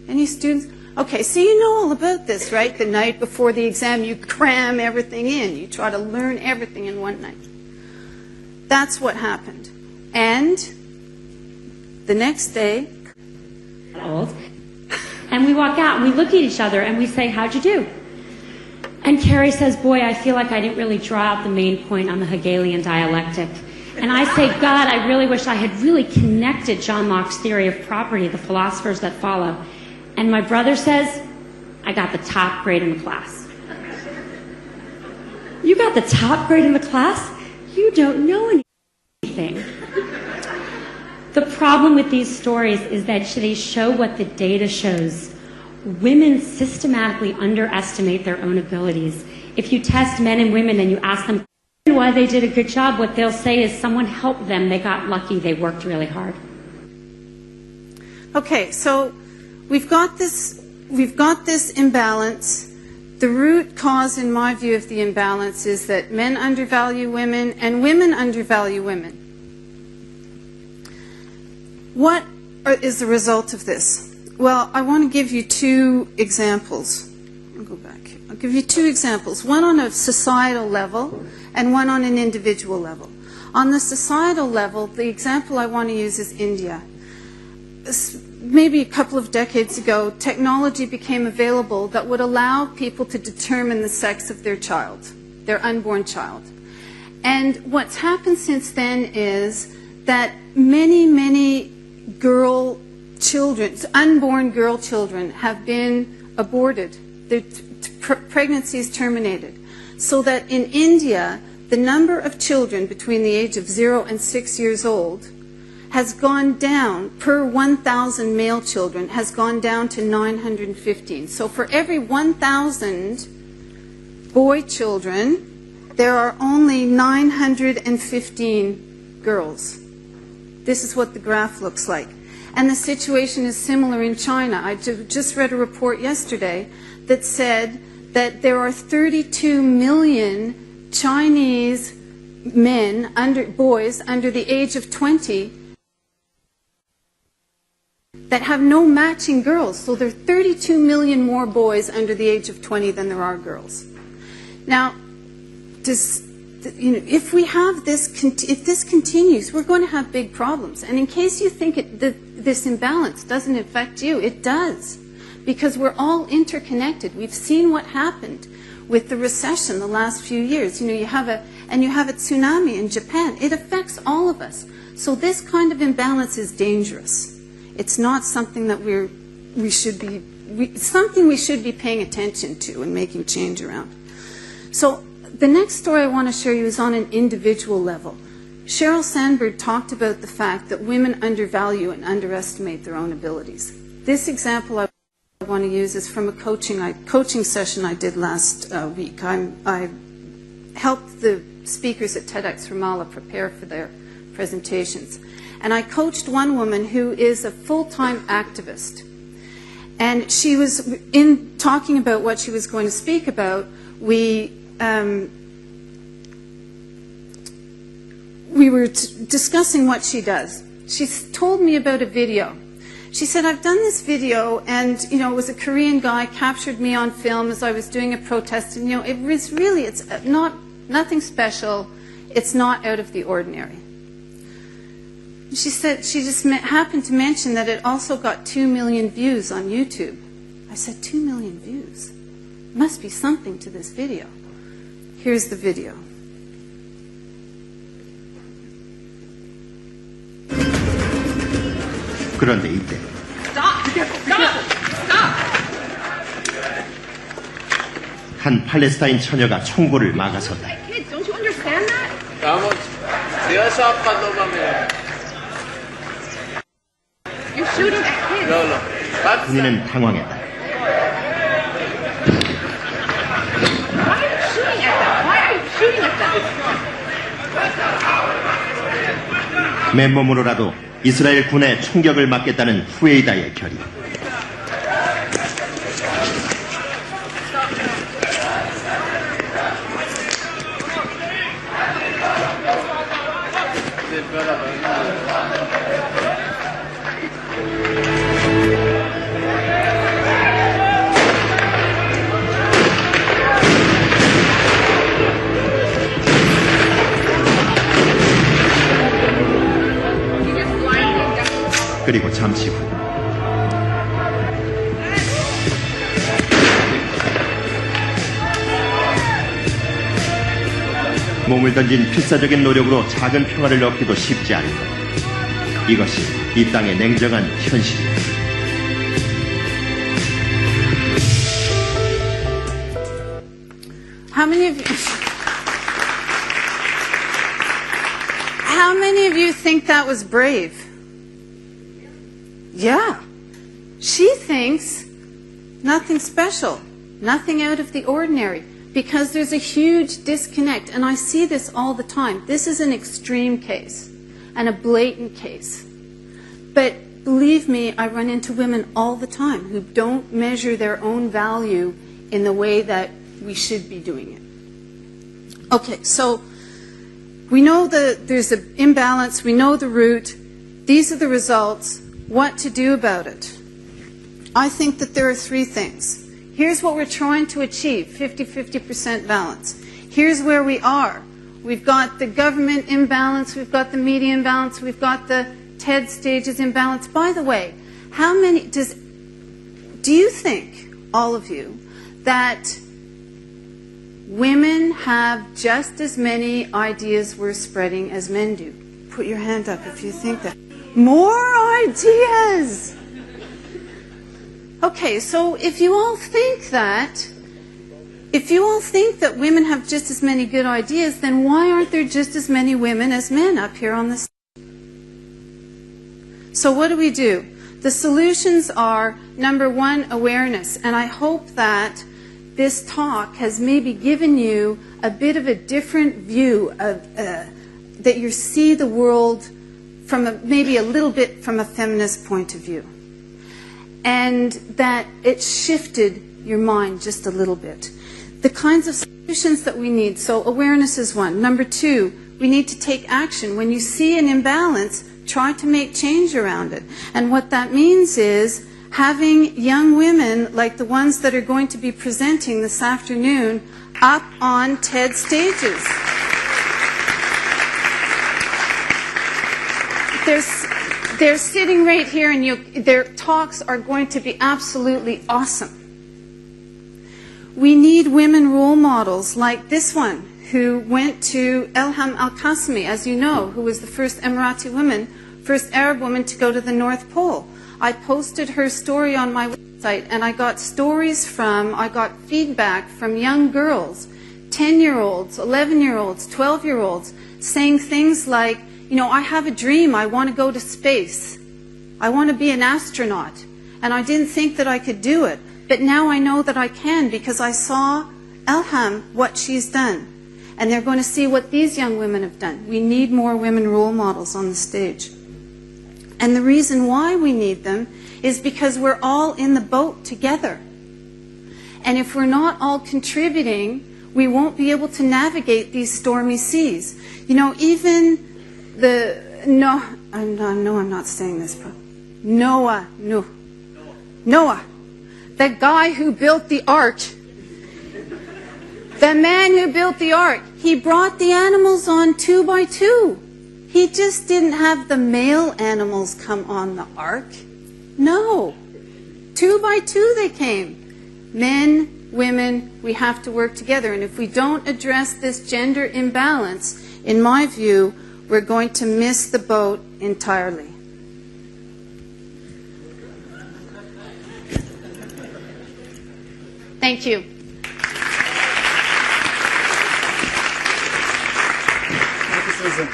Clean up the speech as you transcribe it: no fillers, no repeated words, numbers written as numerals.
Any students? Okay, so you know all about this, right? The night before the exam, you cram everything in. You try to learn everything in one night. That's what happened. And the next day... And we walk out and we look at each other and we say, how'd you do? And Carrie says, boy, I feel like I didn't really draw out the main point on the Hegelian dialectic. And I say, God, I really wish I had really connected John Locke's theory of property, the philosophers that follow. And my brother says, I got the top grade in the class. You got the top grade in the class? You don't know anything. The problem with these stories is that they show what the data shows. Women systematically underestimate their own abilities. If you test men and women and you ask them why they did a good job, what they'll say is someone helped them, they got lucky, they worked really hard. Okay, so we've got this imbalance. The root cause, in my view, of the imbalance is that men undervalue women and women undervalue women. What is the result of this? Well, I want to give you two examples. I'll go back here. I'll give you two examples, one on a societal level and one on an individual level. On the societal level, the example I want to use is India. Maybe a couple of decades ago, technology became available that would allow people to determine the sex of their child, their unborn child. And what's happened since then is that many unborn girl children have been aborted. Their pregnancies terminated. So that in India, the number of children between the age of 0 and 6 years old has gone down, per 1,000 male children, has gone down to 915. So for every 1,000 boy children, there are only 915 girls. This is what the graph looks like. And the situation is similar in China. I just read a report yesterday that said that there are 32 million Chinese men, boys under the age of 20, that have no matching girls. So there are 32 million more boys under the age of 20 than there are girls. Now, if this continues, we're going to have big problems. And in case you think this imbalance doesn't affect you, it does. Because we're all interconnected. We've seen what happened with the recession the last few years. You have a tsunami in Japan. It affects all of us. So this kind of imbalance is dangerous. It's not something that we should be paying attention to and making change around. So the next story I want to show you is on an individual level. Sheryl Sandberg talked about the fact that women undervalue and underestimate their own abilities. This example I want to use is from a coaching session I did last week. I helped the speakers at TEDx Ramallah prepare for their presentations. And I coached one woman who is a full-time activist. And she was, in talking about what she was going to speak about, we were discussing what she does. She told me about a video. She said, I've done this video, and it was a Korean guy captured me on film as I was doing a protest, and it was really, it's nothing special. It's not out of the ordinary. She said she just happened to mention that it also got 2 million views on YouTube. I said, 2 million views? Must be something to this video. Here's the video. 그런데 이때 한 팔레스타인 처녀가 총구를 막아섰다. 군인은 당황했다. 맨몸으로라도 이스라엘 군의 총격을 막겠다는 후에이다의 결의. 잠시 후 몸을 던진 필사적인 노력으로 작은 평화를 얻기도 쉽지 않다. 이것이 이 땅의 냉정한 현실이다. How many of you think that was brave? Yeah. She thinks nothing special, nothing out of the ordinary, because there's a huge disconnect, and I see this all the time. This is an extreme case and a blatant case. But believe me, I run into women all the time who don't measure their own value in the way that we should be doing it. Okay, so we know that there's an imbalance, we know the root, these are the results, what to do about it. I think that there are three things. Here's what we're trying to achieve, 50-50% balance. Here's where we are. We've got the government imbalance, we've got the media imbalance, we've got the TED stages imbalance. By the way, do you think, all of you, that women have just as many ideas worth spreading as men do? Put your hand up if you think that. More ideas! Okay, so if you all think that women have just as many good ideas, then why aren't there just as many women as men up here on the stage? So what do? The solutions are, number one, awareness. And I hope that this talk has maybe given you a bit of a different view of that you see the world from maybe a little bit from a feminist point of view. And that it shifted your mind just a little bit. The kinds of solutions that we need. So awareness is one. Number two, we need to take action. When you see an imbalance, try to make change around it. And what that means is having young women like the ones that are going to be presenting this afternoon up on TED stages. They're sitting right here, and their talks are going to be absolutely awesome. We need women role models like this one, who went to Elham Al-Qasimi, as you know, who was the first Emirati woman, first Arab woman to go to the North Pole. I posted her story on my website, and I got feedback from young girls, 10-year-olds, 11-year-olds, 12-year-olds, saying things like, you know, I have a dream, I want to go to space. I want to be an astronaut. And I didn't think that I could do it. But now I know that I can, because I saw Elham, what she's done. And they're going to see what these young women have done. We need more women role models on the stage. And the reason why we need them is because we're all in the boat together. And if we're not all contributing, we won't be able to navigate these stormy seas. You know, even I'm not saying this. Noah, the guy who built the ark, the man who built the ark, he brought the animals on 2 by 2. He just didn't have the male animals come on the ark. No. 2 by 2 they came. Men, women, we have to work together. And if we don't address this gender imbalance, in my view, we're going to miss the boat entirely. Thank you. Thank you, Susan.